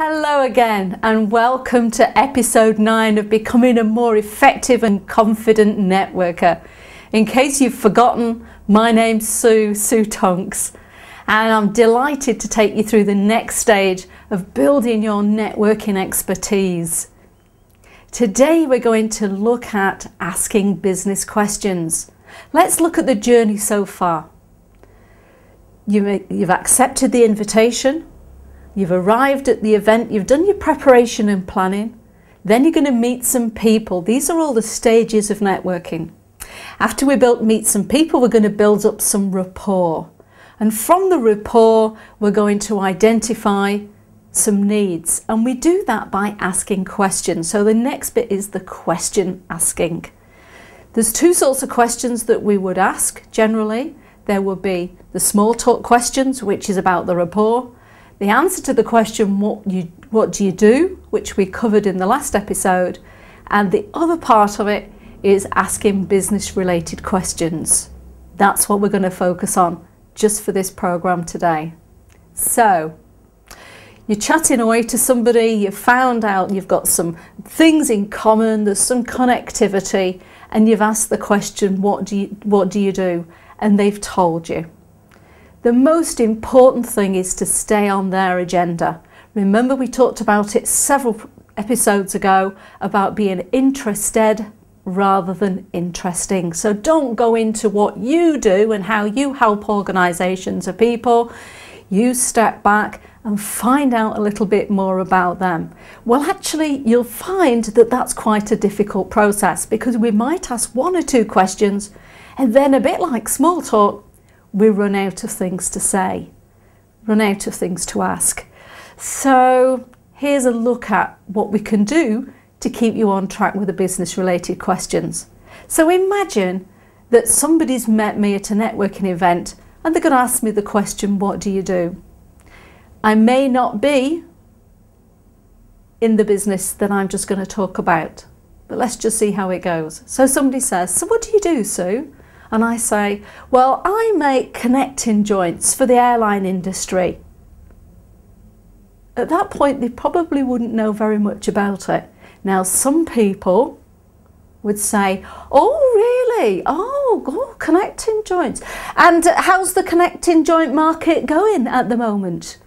Hello again and welcome to episode 9 of Becoming a More Effective and Confident Networker. In case you've forgotten, my name's Sue Tonks, and I'm delighted to take you through the next stage of building your networking expertise. Today we're going to look at asking business questions. Let's look at the journey so far. You've accepted the invitation. You've arrived at the event, you've done your preparation and planning, then you're going to meet some people. These are all the stages of networking. After we meet some people, we're going to build up some rapport. And from the rapport, we're going to identify some needs. And we do that by asking questions. So the next bit is the question asking. There's two sorts of questions that we would ask generally. There would be the small talk questions, which is about the rapport. The answer to the question, what do you do, which we covered in the last episode, and the other part of it is asking business related questions. That's what we're going to focus on just for this program today. So you're chatting away to somebody, you've found out you've got some things in common, there's some connectivity, and you've asked the question, what do you do? And they've told you. The most important thing is to stay on their agenda. Remember, we talked about it several episodes ago about being interested rather than interesting. So don't go into what you do and how you help organisations or people. You step back and find out a little bit more about them. Well, actually, you'll find that that's quite a difficult process because we might ask one or two questions and then, a bit like small talk, we run out of things to say, run out of things to ask. So here's a look at what we can do to keep you on track with the business related questions. So imagine that somebody's met me at a networking event and they're going to ask me the question, what do you do? I may not be in the business that I'm just going to talk about, but let's just see how it goes. So somebody says, so what do you do, Sue? And I say, well, I make connecting joints for the airline industry. At that point, they probably wouldn't know very much about it. Now, some people would say, oh, really? Oh, connecting joints. And how's the connecting joint market going at the moment?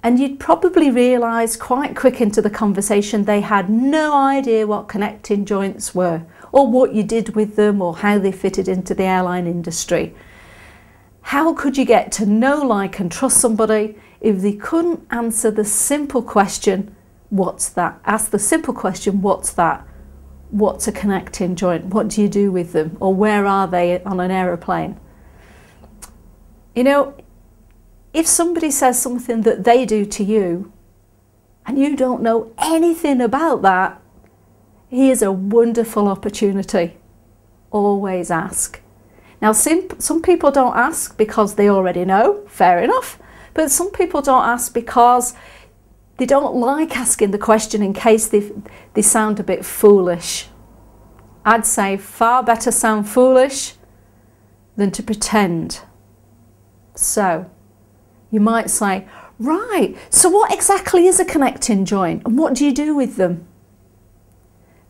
And you'd probably realise quite quick into the conversation they had no idea what connecting joints were, or what you did with them, or how they fitted into the airline industry. How could you get to know, like and trust somebody if they couldn't answer the simple question, what's that? Ask the simple question, what's that? What's a connecting joint? What do you do with them? Or where are they on an aeroplane? You know, if somebody says something that they do to you and you don't know anything about that, here's a wonderful opportunity. Always ask. Now, some people don't ask because they already know, fair enough, but some people don't ask because they don't like asking the question in case they sound a bit foolish. I'd say far better sound foolish than to pretend. So you might say, right, so what exactly is a connecting joint and what do you do with them?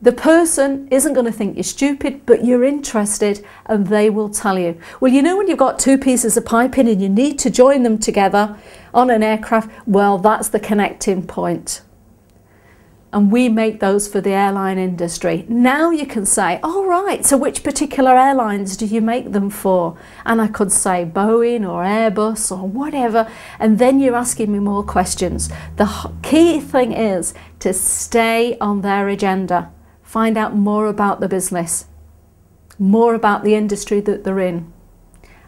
The person isn't going to think you're stupid, but you're interested and they will tell you. Well, you know when you've got two pieces of piping and you need to join them together on an aircraft, well, that's the connecting point. And we make those for the airline industry. Now you can say, all right, so which particular airlines do you make them for? And I could say Boeing or Airbus or whatever, and then you're asking me more questions. The key thing is to stay on their agenda. Find out more about the business, more about the industry that they're in.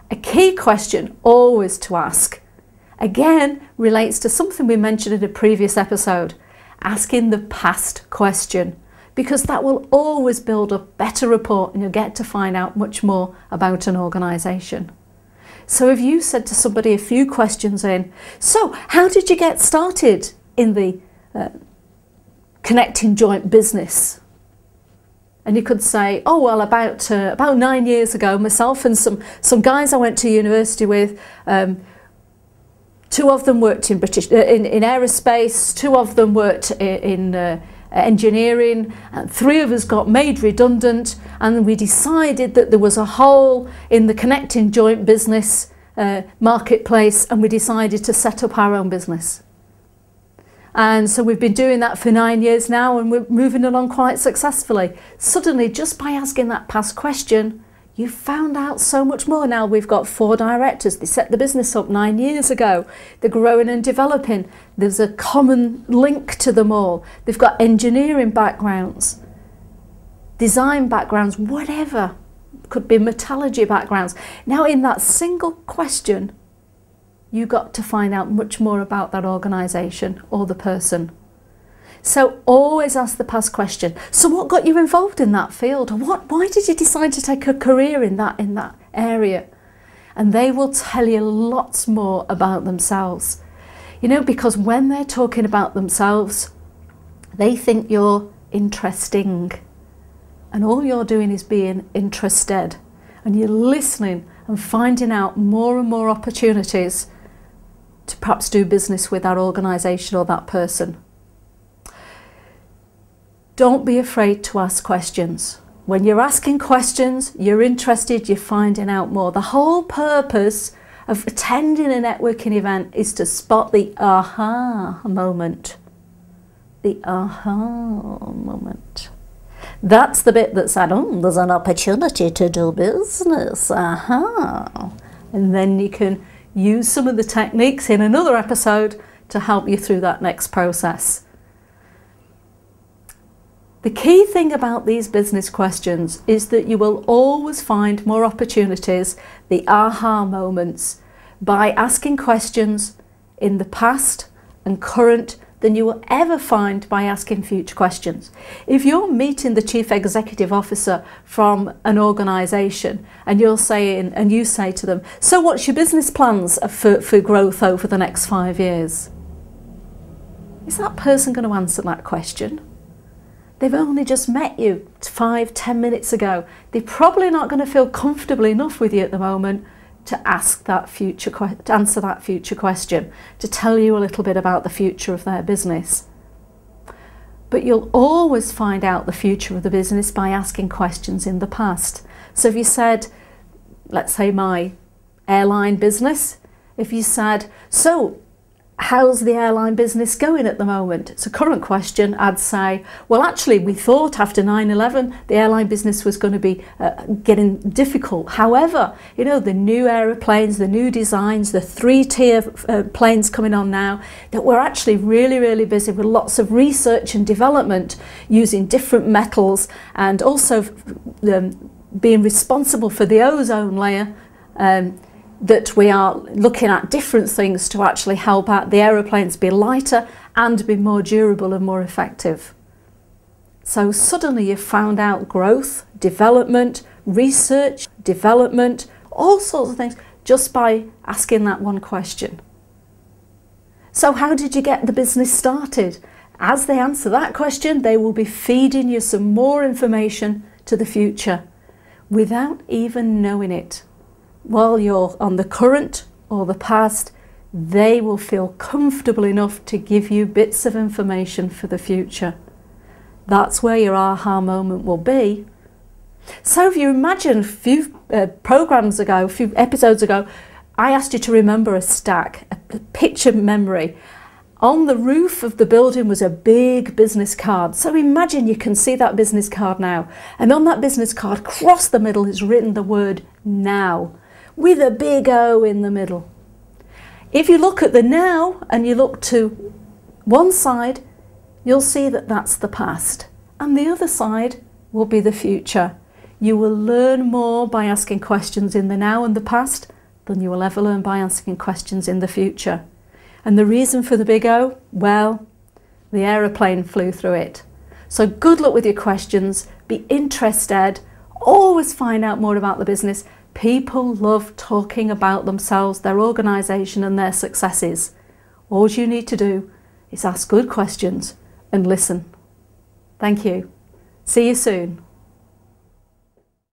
A key question always to ask, again, relates to something we mentioned in a previous episode. Asking the past question, because that will always build a better rapport and you'll get to find out much more about an organisation. So if you said to somebody a few questions in, so how did you get started in the connecting joint business? And you could say, oh, well, about 9 years ago, myself and some guys I went to university with 2 of them worked in in aerospace, 2 of them worked in engineering, and 3 of us got made redundant, and we decided that there was a hole in the connecting joint business marketplace, and we decided to set up our own business. And so we've been doing that for 9 years now, and we're moving along quite successfully. Suddenly, just by asking that past question, you found out so much more. Now we've got 4 directors. They set the business up 9 years ago. They're growing and developing. There's a common link to them all. They've got engineering backgrounds, design backgrounds, whatever. Could be metallurgy backgrounds. Now in that single question, you got to find out much more about that organisation or the person. So always ask the past question. So what got you involved in that field? Why did you decide to take a career in that area? And they will tell you lots more about themselves. You know, because when they're talking about themselves, they think you're interesting. And all you're doing is being interested. And you're listening and finding out more and more opportunities to perhaps do business with that organisation or that person. Don't be afraid to ask questions. When you're asking questions, you're interested, you're finding out more. The whole purpose of attending a networking event is to spot the aha moment. The aha moment. That's the bit that said, oh, there's an opportunity to do business. Aha. And then you can use some of the techniques in another episode to help you through that next process. The key thing about these business questions is that you will always find more opportunities, the aha moments, by asking questions in the past and current than you will ever find by asking future questions. If you're meeting the Chief Executive Officer from an organisation and you say to them, so what's your business plans for growth over the next 5 years? Is that person going to answer that question? They've only just met you 5-10 minutes ago. They're probably not going to feel comfortable enough with you at the moment to answer that future question, to tell you a little bit about the future of their business. But you'll always find out the future of the business by asking questions in the past. So if you said, let's say my airline business, if you said, so how's the airline business going at the moment? It's a current question. I'd say, well, actually, we thought after 9/11 the airline business was going to be getting difficult. However, you know, the new aeroplanes, the new designs, the 3-tier planes coming on now, that we're actually really, really busy with lots of research and development using different metals, and also being responsible for the ozone layer. That we are looking at different things to actually help out the aeroplanes be lighter and be more durable and more effective. So suddenly you've found out growth, development, research, development, all sorts of things just by asking that one question. So how did you get the business started? As they answer that question, they will be feeding you some more information to the future without even knowing it. While you're on the current or the past, they will feel comfortable enough to give you bits of information for the future. That's where your aha moment will be. So if you imagine a few programs ago, a few episodes ago, I asked you to remember a stack, a picture memory. On the roof of the building was a big business card. So imagine you can see that business card now. And on that business card, across the middle, is written the word now, with a big O in the middle. If you look at the now and you look to one side, you'll see that that's the past. And the other side will be the future. You will learn more by asking questions in the now and the past than you will ever learn by asking questions in the future. And the reason for the big O? Well, the aeroplane flew through it. So good luck with your questions. Be interested. Always find out more about the business. People love talking about themselves, their organisation and their successes. All you need to do is ask good questions and listen. Thank you. See you soon.